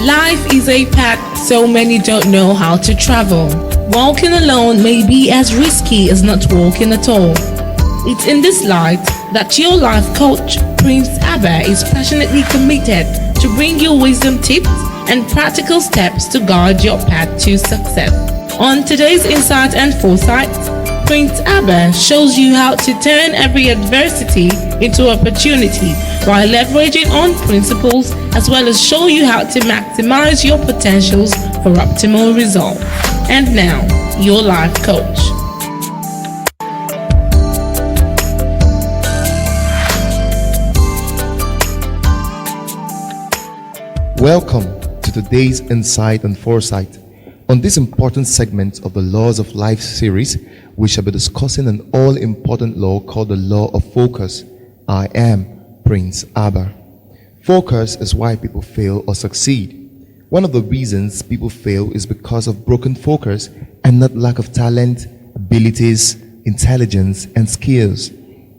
Life is a path so many don't know how to travel. Walking alone may be as risky as not walking at all. It's in this light that your life coach, Prince Abah, is passionately committed to bring you wisdom tips and practical steps to guide your path to success. On today's Insight and Foresight, Prince Abah shows you how to turn every adversity into opportunity while leveraging on principles, as well as show you how to maximize your potentials for optimal results. And now, your life coach. Welcome to today's Insight and Foresight. On this important segment of the Laws of Life series, we shall be discussing an all-important law called the law of focus. I am Prince Abah. Focus is why people fail or succeed. One of the reasons people fail is because of broken focus and not lack of talent, abilities, intelligence, and skills.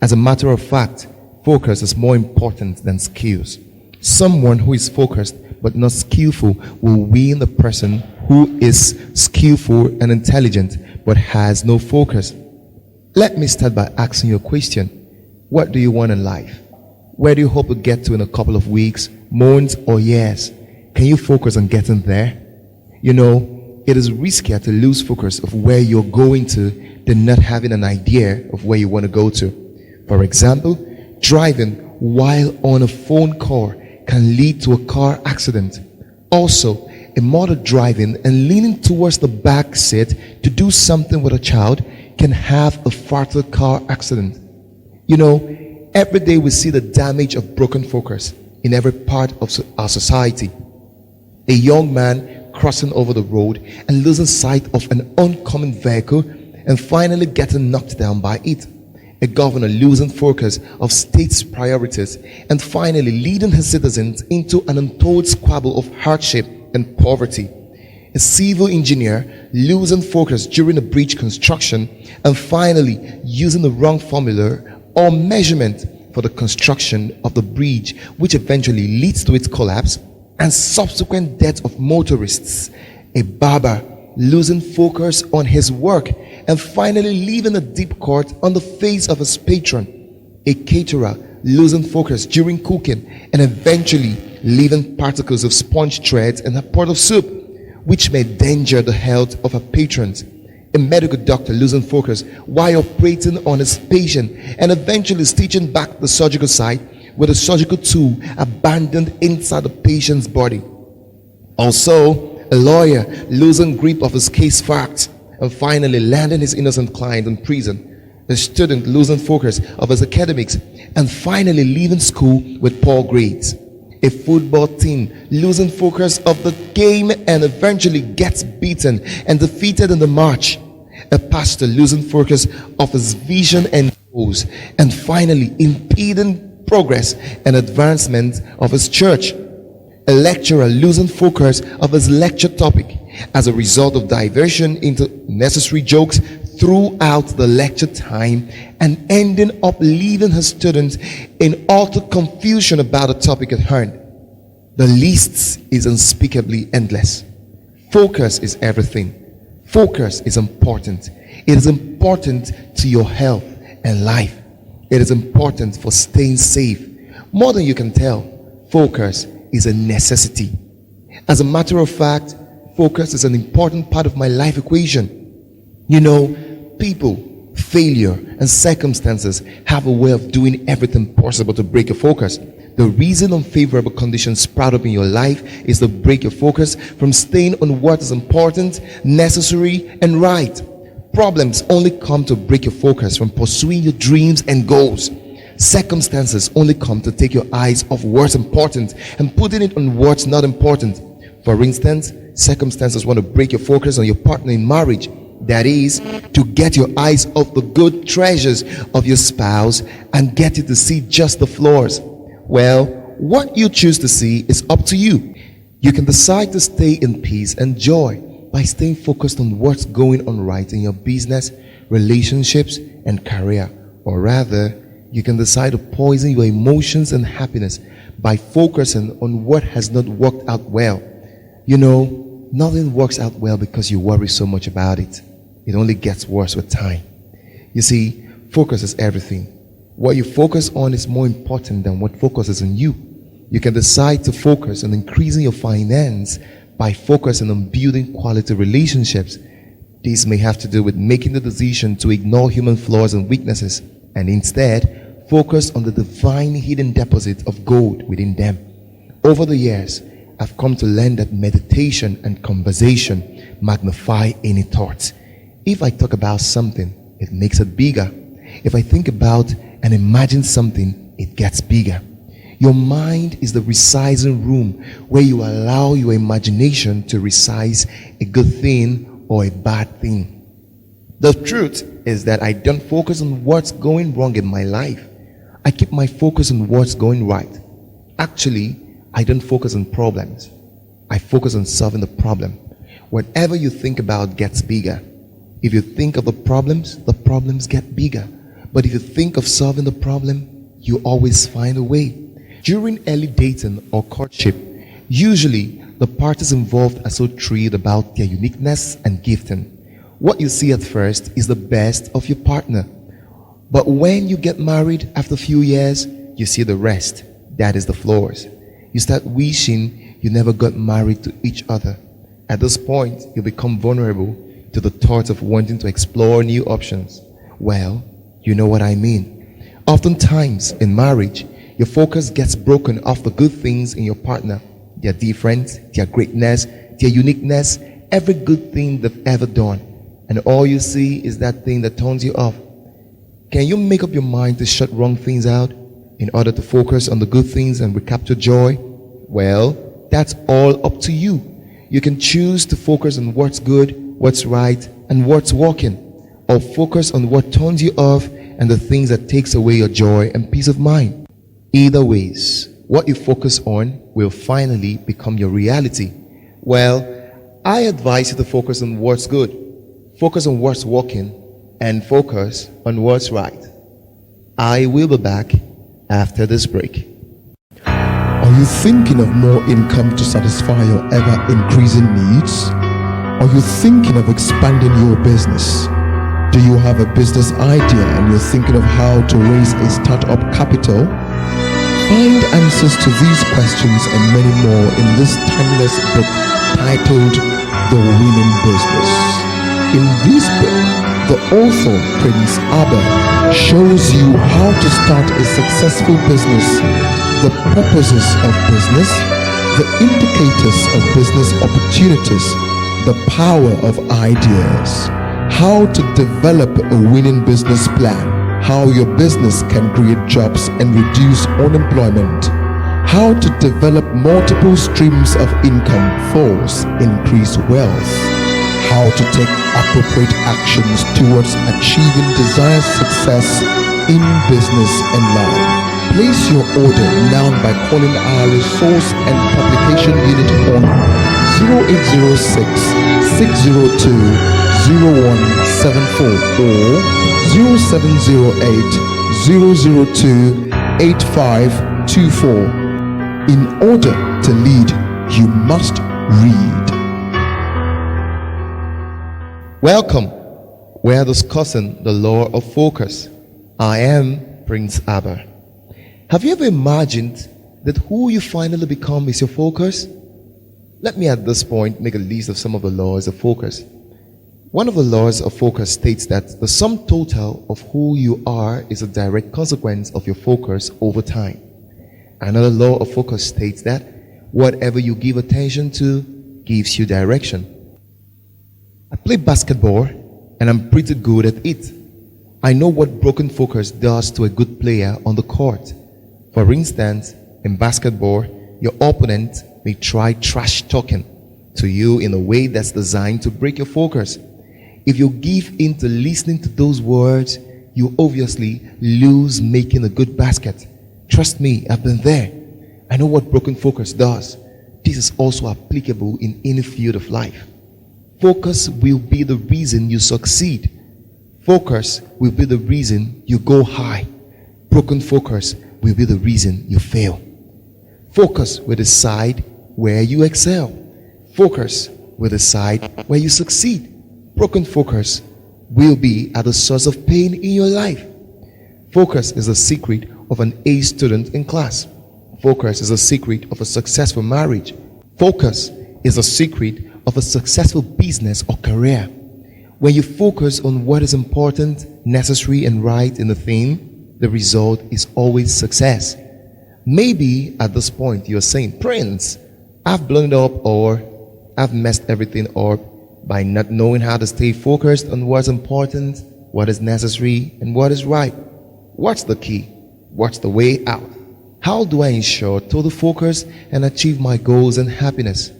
As a matter of fact, focus is more important than skills. Someone who is focused but not skillful will win the person who is skillful and intelligent but has no focus. Let me start by asking you a question. What do you want in life? Where do you hope to get to in a couple of weeks, months, or years? Can you focus on getting there? You know, it is riskier to lose focus of where you're going to than not having an idea of where you want to go to. For example, driving while on a phone call can lead to a car accident. Also, a mother driving and leaning towards the back seat to do something with a child can have a fatal car accident. You know, every day we see the damage of broken focus in every part of our society. A young man crossing over the road and losing sight of an oncoming vehicle and finally getting knocked down by it. A governor losing focus of state's priorities and finally leading his citizens into an untold squabble of hardship and poverty. A civil engineer losing focus during a bridge construction and finally using the wrong formula or measurement for the construction of the bridge, which eventually leads to its collapse and subsequent death of motorists. A barber losing focus on his work and finally leaving a deep cut on the face of his patron. A caterer losing focus during cooking and eventually leaving particles of sponge threads in a pot of soup, which may endanger the health of her patrons. A medical doctor losing focus while operating on his patient and eventually stitching back the surgical site with a surgical tool abandoned inside the patient's body. Also, a lawyer losing grip of his case facts and finally landing his innocent client in prison. A student losing focus of his academics and finally leaving school with poor grades. A football team losing focus of the game and eventually gets beaten and defeated in the match. A pastor losing focus of his vision and goals and finally impeding progress and advancement of his church. A lecturer losing focus of his lecture topic as a result of diversion into necessary jokes throughout the lecture time and ending up leaving his students in utter confusion about the topic at hand. The list is unspeakably endless. Focus is everything. Focus is important. It is important to your health and life. It is important for staying safe. More than you can tell, focus is a necessity. As a matter of fact, focus is an important part of my life equation. You know, people, failure, and circumstances have a way of doing everything possible to break your focus. The reason unfavorable conditions sprout up in your life is to break your focus from staying on what is important, necessary, and right. Problems only come to break your focus from pursuing your dreams and goals. Circumstances only come to take your eyes off what's important and putting it on what's not important. For instance, circumstances want to break your focus on your partner in marriage. That is, to get your eyes off the good treasures of your spouse and get you to see just the flaws. Well, what you choose to see is up to you. You can decide to stay in peace and joy by staying focused on what's going on right in your business, relationships, and career. Or rather, you can decide to poison your emotions and happiness by focusing on what has not worked out well. Nothing works out well because you worry so much about it. It only gets worse with time. You see, focus is everything. What you focus on is more important than what focuses on you. You can decide to focus on increasing your finance by focusing on building quality relationships. This may have to do with making the decision to ignore human flaws and weaknesses and instead focus on the divine hidden deposit of gold within them. Over the years, I've come to learn that meditation and conversation magnify any thought. If I talk about something, it makes it bigger. If I think about and imagine something, it gets bigger. Your mind is the resizing room where you allow your imagination to resize a good thing or a bad thing. The truth is that I don't focus on what's going wrong in my life. I keep my focus on what's going right. Actually, I don't focus on problems. I focus on solving the problem. Whatever you think about gets bigger. If you think of the problems get bigger. But if you think of solving the problem, you always find a way. During early dating or courtship, usually the parties involved are so thrilled about their uniqueness and gifting. What you see at first is the best of your partner. But when you get married after a few years, you see the rest. That is the flaws. You start wishing you never got married to each other. At this point, you become vulnerable to the thought of wanting to explore new options. Well, you know what I mean. Oftentimes in marriage, your focus gets broken off the good things in your partner, their difference, their greatness, their uniqueness, every good thing they've ever done. And all you see is that thing that turns you off. Can you make up your mind to shut wrong things out in order to focus on the good things and recapture joy? Well, that's all up to you. You can choose to focus on what's good, what's right, and what's working, or focus on what turns you off and the things that takes away your joy and peace of mind. Either ways, what you focus on will finally become your reality. Well, I advise you to focus on what's good, focus on what's working, and focus on what's right. I will be back after this break. Are you thinking of more income to satisfy your ever-increasing needs? Are you thinking of expanding your business? Do you have a business idea and you're thinking of how to raise a startup capital? Find answers to these questions and many more in this timeless book titled The Winning Business. In this book, the author, Prince Abah, shows you how to start a successful business, the purposes of business, the indicators of business opportunities, the power of ideas, how to develop a winning business plan, how your business can create jobs and reduce unemployment, how to develop multiple streams of income, force, increase wealth, how to take appropriate actions towards achieving desired success in business and life. Place your order now by calling our resource and publication unit on 0806 602 0174 or 0708 002 8524. In order to lead, you must read. Welcome. We are discussing the law of focus. I am Prince Abah. Have you ever imagined that who you finally become is your focus? Let me at this point make a list of some of the laws of focus. One of the laws of focus states that the sum total of who you are is a direct consequence of your focus over time. Another law of focus states that whatever you give attention to gives you direction. I play basketball and I'm pretty good at it. I know what broken focus does to a good player on the court. For instance, in basketball, your opponent may try trash talking to you in a way that's designed to break your focus. If you give in to listening to those words, you obviously lose making a good basket. Trust me, I've been there. I know what broken focus does. This is also applicable in any field of life. Focus will be the reason you succeed. Focus will be the reason you go high. Broken focus will be the reason you fail. Focus will decide where you excel. Focus will decide where you succeed. Broken focus will be at the source of pain in your life. Focus is the secret of an A student in class. Focus is the secret of a successful marriage. Focus is the secret of a successful business or career. When you focus on what is important, necessary, and right in the thing, the result is always success. Maybe at this point you're saying, Prince, I've blown it up, or I've messed everything up by not knowing how to stay focused on what's important, what is necessary, and what is right. What's the key? What's the way out? How do I ensure total focus and achieve my goals and happiness?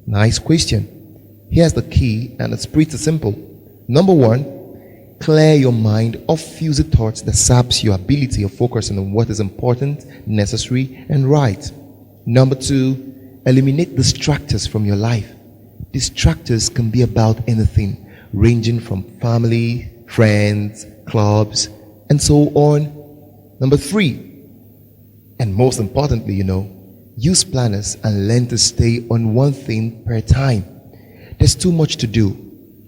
Nice question. Here's the key, and it's pretty simple. Number one, clear your mind of fuzzy thoughts that saps your ability of focusing on what is important, necessary, and right. Number two, eliminate distractors from your life. Distractors can be about anything, ranging from family, friends, clubs, and so on. Number three, and most importantly, use planners and learn to stay on one thing per time. There's too much to do.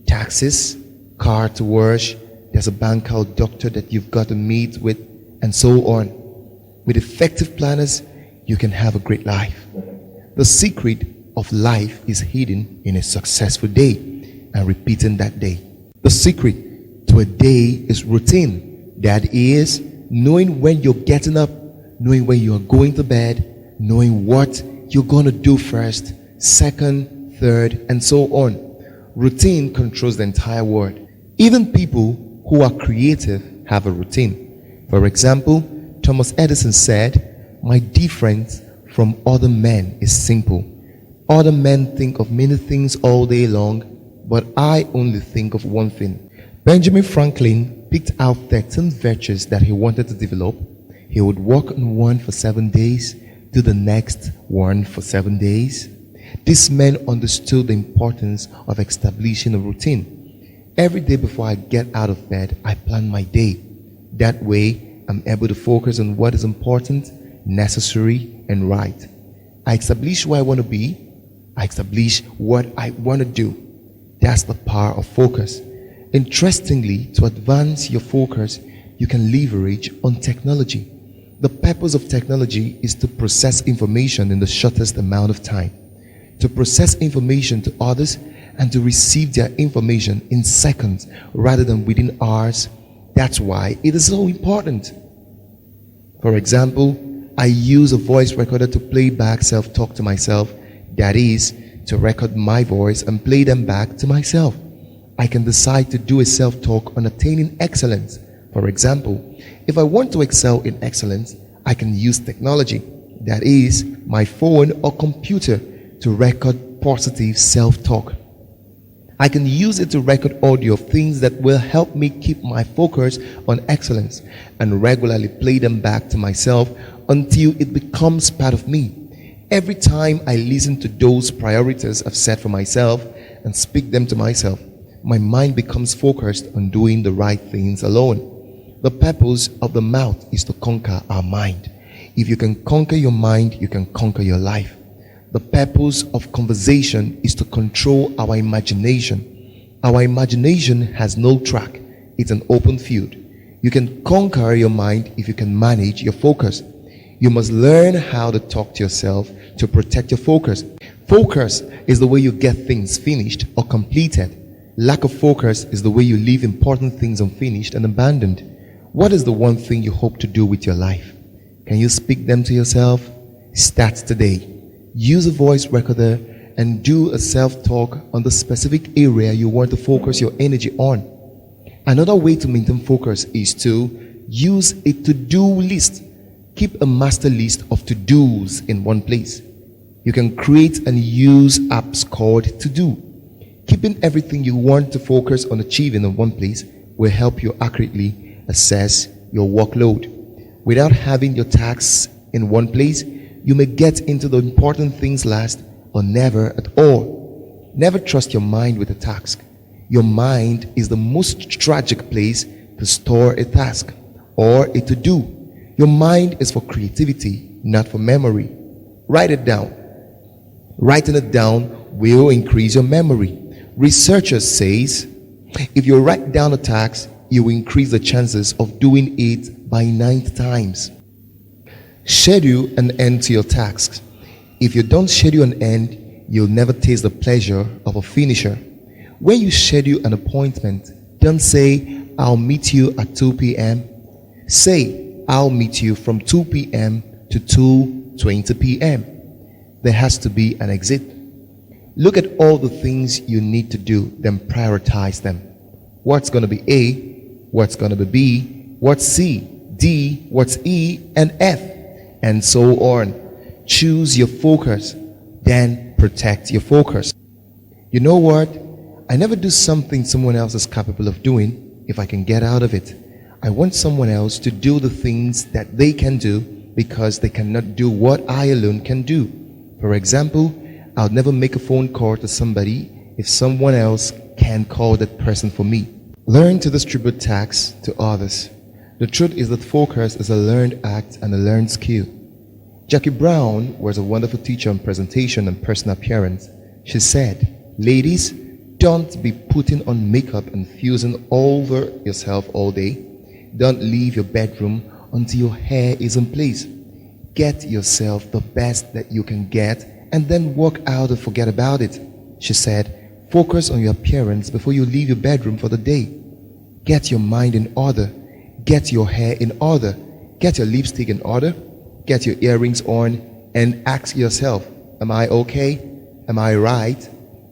Taxes, car to wash, there's a bank called doctor that you've got to meet with, and so on. With effective planners, you can have a great life. The secret of life is hidden in a successful day and repeating that day. The secret to a day is routine. That is, knowing when you're getting up, knowing when you're going to bed, knowing what you're going to do first, second, third, and so on. Routine controls the entire world. Even people who are creative have a routine. For example, Thomas Edison said, "My difference from other men is simple. Other men think of many things all day long, but I only think of one thing." Benjamin Franklin picked out 13 virtues that he wanted to develop. He would work on one for 7 days, do the next one for 7 days. This man understood the importance of establishing a routine. Every day before I get out of bed, I plan my day. That way, I'm able to focus on what is important, necessary, and right. I establish who I want to be. I establish what I want to do. That's the power of focus. Interestingly, to advance your focus, you can leverage on technology. The purpose of technology is to process information in the shortest amount of time, to process information to others, and to receive their information in seconds rather than within hours. That's why it is so important. For example, I use a voice recorder to play back self-talk to myself. That is, to record my voice and play them back to myself. I can decide to do a self-talk on attaining excellence. For example, if I want to excel in excellence, I can use technology, that is, my phone or computer, to record positive self-talk. I can use it to record audio of things that will help me keep my focus on excellence and regularly play them back to myself until it becomes part of me. Every time I listen to those priorities I've set for myself and speak them to myself, my mind becomes focused on doing the right things alone. The purpose of the mouth is to conquer our mind. If you can conquer your mind, you can conquer your life. The purpose of conversation is to control our imagination. Our imagination has no track. It's an open field. You can conquer your mind if you can manage your focus. You must learn how to talk to yourself to protect your focus. Focus is the way you get things finished or completed. Lack of focus is the way you leave important things unfinished and abandoned. What is the one thing you hope to do with your life? Can you speak them to yourself? Start today. Use a voice recorder and do a self-talk on the specific area you want to focus your energy on. Another way to maintain focus is to use a to-do list. Keep a master list of to-dos in one place. You can create and use apps called To-Do. Keeping everything you want to focus on achieving in one place will help you accurately assess your workload. Without having your tasks in one place, you may get into the important things last or never at all. Never trust your mind with a task. Your mind is the most tragic place to store a task or a to-do. Your mind is for creativity, not for memory. Write it down. Writing it down will increase your memory. Researchers says if you write down a task, you will increase the chances of doing it by 9 times. Schedule an end to your tasks. If you don't schedule an end, you'll never taste the pleasure of a finisher. When you schedule an appointment, don't say, I'll meet you at 2 p.m. Say, I'll meet you from 2 p.m. to 2:20 p.m. There has to be an exit. Look at all the things you need to do, then prioritize them. What's going to be A, what's going to be B, what's C, D, what's E, and F, and so on. Choose your focus, then protect your focus. You know what? I never do something someone else is capable of doing if I can get out of it. I want someone else to do the things that they can do because they cannot do what I alone can do. For example, I'll never make a phone call to somebody if someone else can call that person for me. Learn to distribute tasks to others. The truth is that focus is a learned act and a learned skill. Jackie Brown was a wonderful teacher on presentation and personal appearance. She said, ladies, don't be putting on makeup and fusing over yourself all day. Don't leave your bedroom until your hair is in place. Get yourself the best that you can get and then walk out and forget about it. She said, focus on your appearance before you leave your bedroom for the day. Get your mind in order. Get your hair in order. Get your lipstick in order. Get your earrings on and ask yourself, am I okay? Am I right?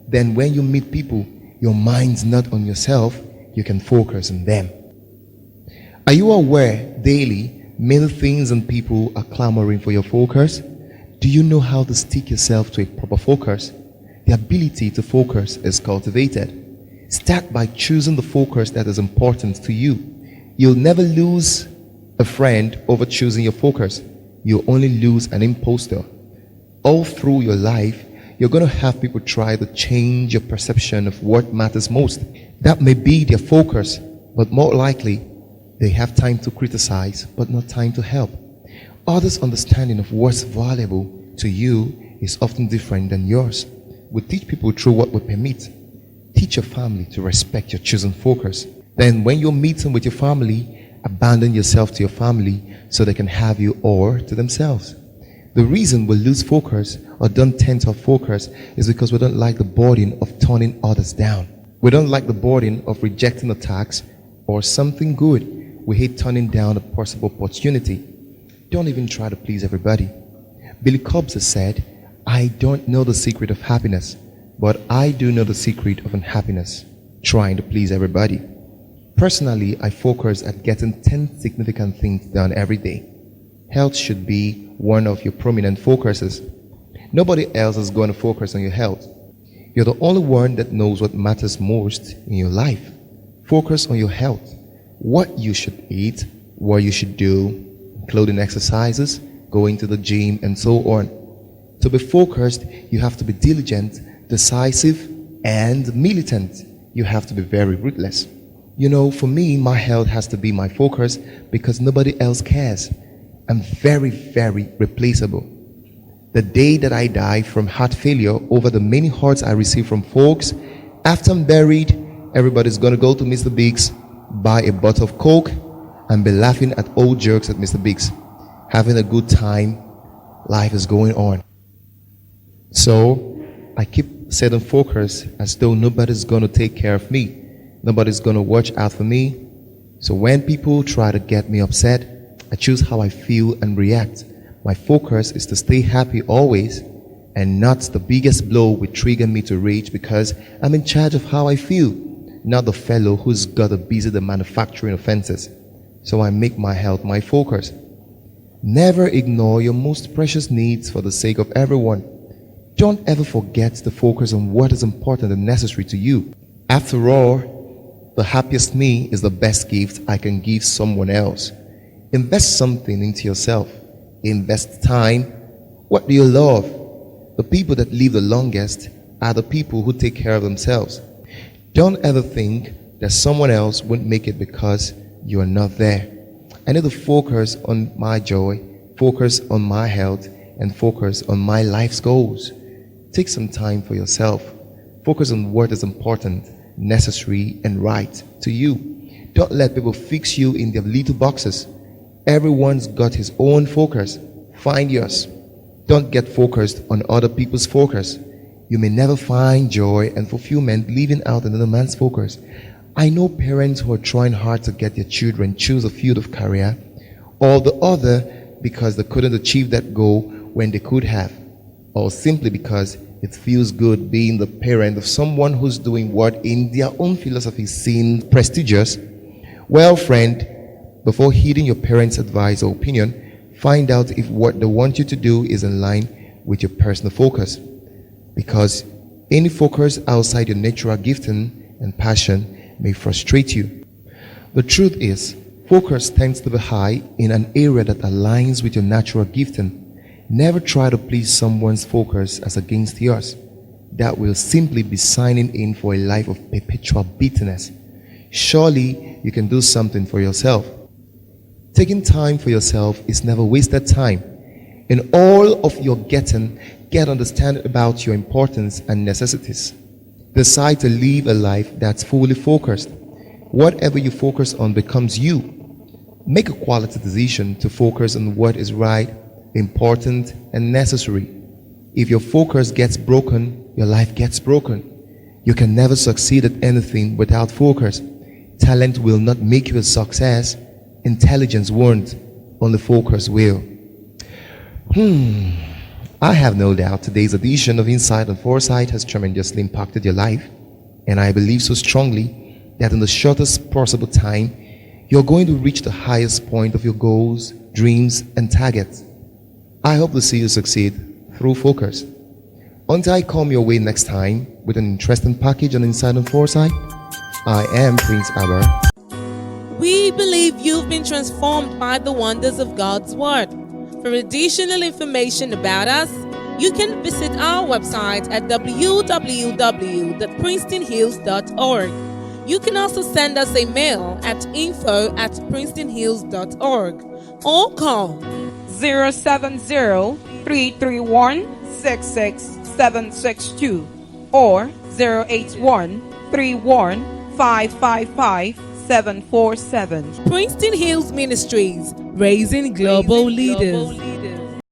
Then when you meet people, your mind's not on yourself, you can focus on them. Are you aware daily many things and people are clamoring for your focus? Do you know how to stick yourself to a proper focus? The ability to focus is cultivated. Start by choosing the focus that is important to you. You'll never lose a friend over choosing your focus. You'll only lose an imposter. All through your life, you're going to have people try to change your perception of what matters most. That may be their focus, but more likely, they have time to criticize, but not time to help. Others' understanding of what's valuable to you is often different than yours. We teach people through what we permit. Teach your family to respect your chosen focus. Then when you're meeting with your family, abandon yourself to your family so they can have you or to themselves. The reason we lose focus or don't tend to have focus is because we don't like the burden of turning others down. We don't like the burden of rejecting attacks or something good. We hate turning down a possible opportunity. Don't even try to please everybody. Billy Cobbs has said, I don't know the secret of happiness, but I do know the secret of unhappiness, trying to please everybody. Personally, I focus at getting 10 significant things done every day. Health should be one of your prominent focuses. Nobody else is going to focus on your health. You're the only one that knows what matters most in your life. Focus on your health. What you should eat, what you should do, including exercises, going to the gym, and so on. To be focused, you have to be diligent, decisive, and militant. You have to be very ruthless. You know, for me, my health has to be my focus because nobody else cares. I'm very, very replaceable. The day that I die from heart failure over the many hearts I receive from folks, after I'm buried, everybody's going to go to Mr. Biggs, buy a bottle of Coke, and be laughing at old jokes at Mr. Biggs. Having a good time. Life is going on. So, I keep setting focus as though nobody's going to take care of me. Nobody's going to watch out for me. So when people try to get me upset, I choose how I feel and react. My focus is to stay happy always, and not the biggest blow will trigger me to rage because I'm in charge of how I feel, not the fellow who's got to busy the manufacturing offenses. So I make my health my focus. Never ignore your most precious needs for the sake of everyone. Don't ever forget to focus on what is important and necessary to you. After all, the happiest me is the best gift I can give someone else. Invest something into yourself. Invest time. What do you love? The people that live the longest are the people who take care of themselves. Don't ever think that someone else won't make it because you are not there. I need to focus on my joy, focus on my health, and focus on my life's goals. Take some time for yourself. Focus on what is important, necessary, and right to you. Don't let people fix you in their little boxes. Everyone's got his own focus. Find yours. Don't get focused on other people's focus. You may never find joy and fulfillment living out another man's focus. I know parents who are trying hard to get their children choose a field of career or the other because they couldn't achieve that goal when they could have, or simply because it feels good being the parent of someone who's doing what in their own philosophy seems prestigious. Well, friend, before heeding your parents' advice or opinion, find out if what they want you to do is in line with your personal focus. Because any focus outside your natural gifting and passion may frustrate you. The truth is, focus tends to be high in an area that aligns with your natural gifting. Never try to please someone's focus as against yours. That will simply be signing in for a life of perpetual bitterness. Surely you can do something for yourself. Taking time for yourself is never wasted time. In all of your getting, get understanding about your importance and necessities. Decide to live a life that's fully focused. Whatever you focus on becomes you. Make a quality decision to focus on what is right, important, and necessary. If your focus gets broken, your life gets broken. You can never succeed at anything without focus. Talent will not make you a success. Intelligence won't. Only focus will. I have no doubt today's edition of Insight and Foresight has tremendously impacted your life, and I believe so strongly that in the shortest possible time, you're going to reach the highest point of your goals, dreams, and targets. I hope to see you succeed through focus. Until I come your way next time with an interesting package on Insight and Foresight, I am Prince Abah. We believe you've been transformed by the wonders of God's Word. For additional information about us, you can visit our website at www.pristinehills.org. You can also send us a mail at info@pristinehills.org or call 070-331-66762 or 081-31-555-747. Pristine Hills Ministries, raising global leaders.